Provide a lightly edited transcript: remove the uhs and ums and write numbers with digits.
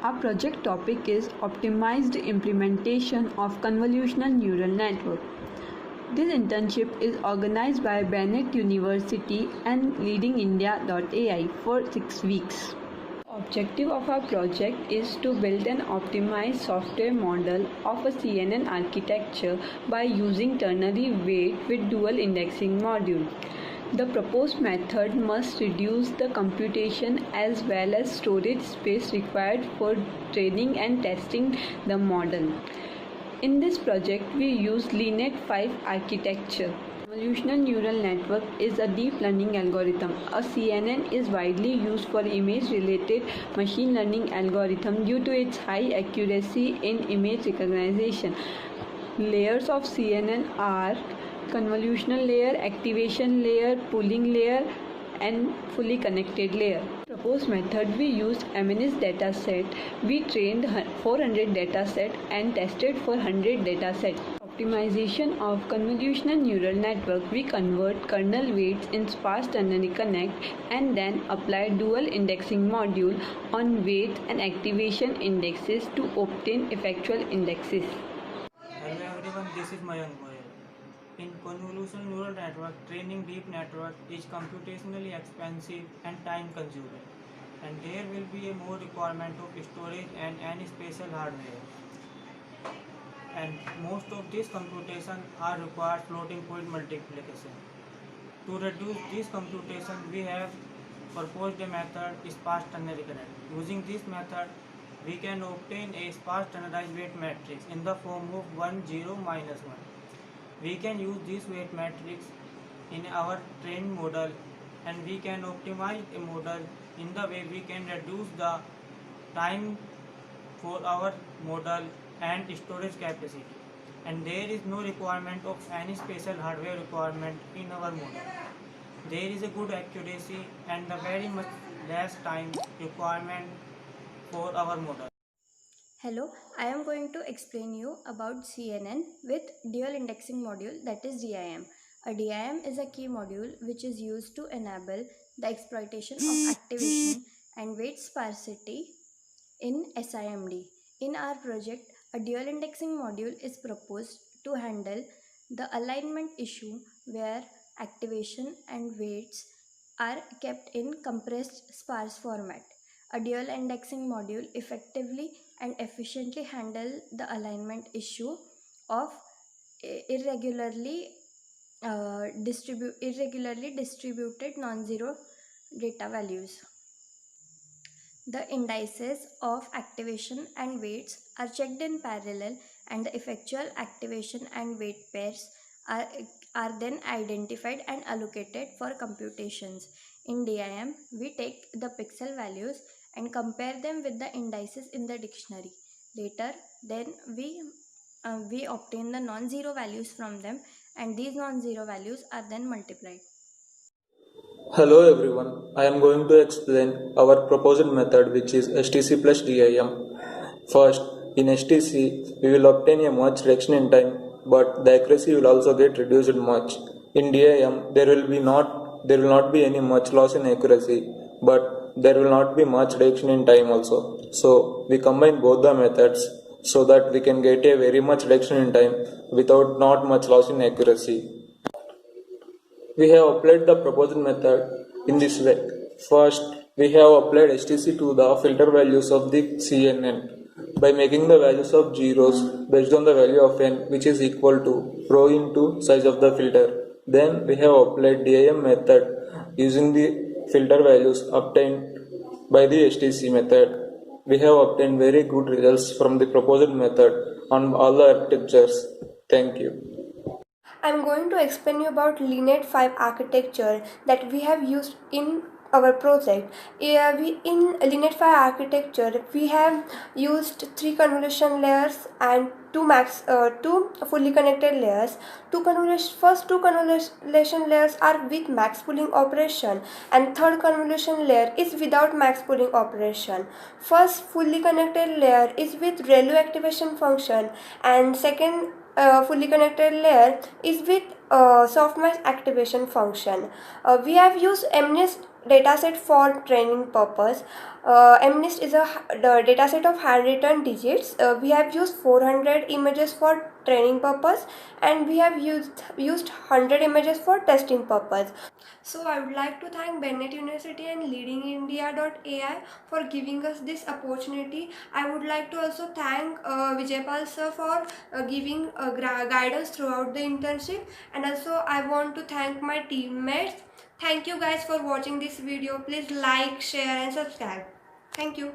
Our project topic is Optimized Implementation of Convolutional Neural Network. This internship is organized by Bennett University and LeadingIndia.ai for 6 weeks. The objective of our project is to build an optimized software model of a CNN architecture by using ternary weight with dual indexing module. The proposed method must reduce the computation as well as storage space required for training and testing the model. In this project, we use LeNet-5 architecture. Convolutional neural network is a deep learning algorithm. A CNN is widely used for image-related machine learning algorithm due to its high accuracy in image recognition. Layers of CNN are convolutional layer, activation layer, pooling layer, and fully connected layer. Proposed method, we used MNIST dataset. We trained 400 dataset and tested for 100 dataset. Optimization of convolutional neural network, we convert kernel weights in sparse ternary connect and then apply dual indexing module on weights and activation indexes to obtain effectual indexes. Hello everyone, this is Mayank Goyal. In convolutional neural network, training deep network is computationally expensive and time consuming, and there will be a more requirement of storage and any special hardware. And most of these computations are required floating point multiplication. To reduce this computation, we have proposed a method sparse ternary connect. Using this method, we can obtain a sparse ternarized weight matrix in the form of 1, 0, minus 1. We can use this weight matrix in our trained model, and we can optimize a model in the way we can reduce the time for our model and storage capacity, and there is no requirement of any special hardware requirement in our model. There is a good accuracy and a very much less time requirement for our model. Hello, I am going to explain you about CNN with dual indexing module, that is DIM. A DIM is a key module which is used to enable the exploitation of activation and weight sparsity in SIMD. In our project, a dual indexing module is proposed to handle the alignment issue where activation and weights are kept in compressed sparse format. A dual indexing module effectively and efficiently handle the alignment issue of irregularly distributed non-zero data values. The indices of activation and weights are checked in parallel, and the effectual activation and weight pairs are then identified and allocated for computations. In DIM, we take the pixel values and compare them with the indices in the dictionary. Later, then we obtain the non-zero values from them, and these non-zero values are then multiplied. Hello everyone, I am going to explain our proposed method, which is STC plus DIM. First, in STC, we will obtain a much reduction in time, but the accuracy will also get reduced much. In DIM, there will not be any much loss in accuracy, but there will not be much reduction in time also. So we combine both the methods so that we can get a very much reduction in time without not much loss in accuracy. We have applied the proposed method in this way. First, we have applied STC to the filter values of the CNN by making the values of zeros based on the value of n, which is equal to rho into size of the filter. Then we have applied DIM method using the filter values obtained by the STC method. We have obtained very good results from the proposed method on all the architectures. Thank you. I am going to explain you about LeNet-5 architecture that we have used in our project. In LeNet-5 architecture, we have used 3 convolution layers and 2 fully connected layers. First two convolution layers are with max pooling operation, and third convolution layer is without max pooling operation. First fully connected layer is with ReLU activation function, and second fully connected layer is with softmax activation function. We have used MNIST dataset for training purpose. MNIST is the data set of handwritten digits. We have used 400 images for training purpose, and we have used 100 images for testing purpose. So I would like to thank Bennett University and LeadingIndia.ai for giving us this opportunity. I would like to also thank Vijaypal sir for giving guidance throughout the internship, and also I want to thank my teammates. Thank you guys for watching this video. Please like, share and subscribe. Thank you.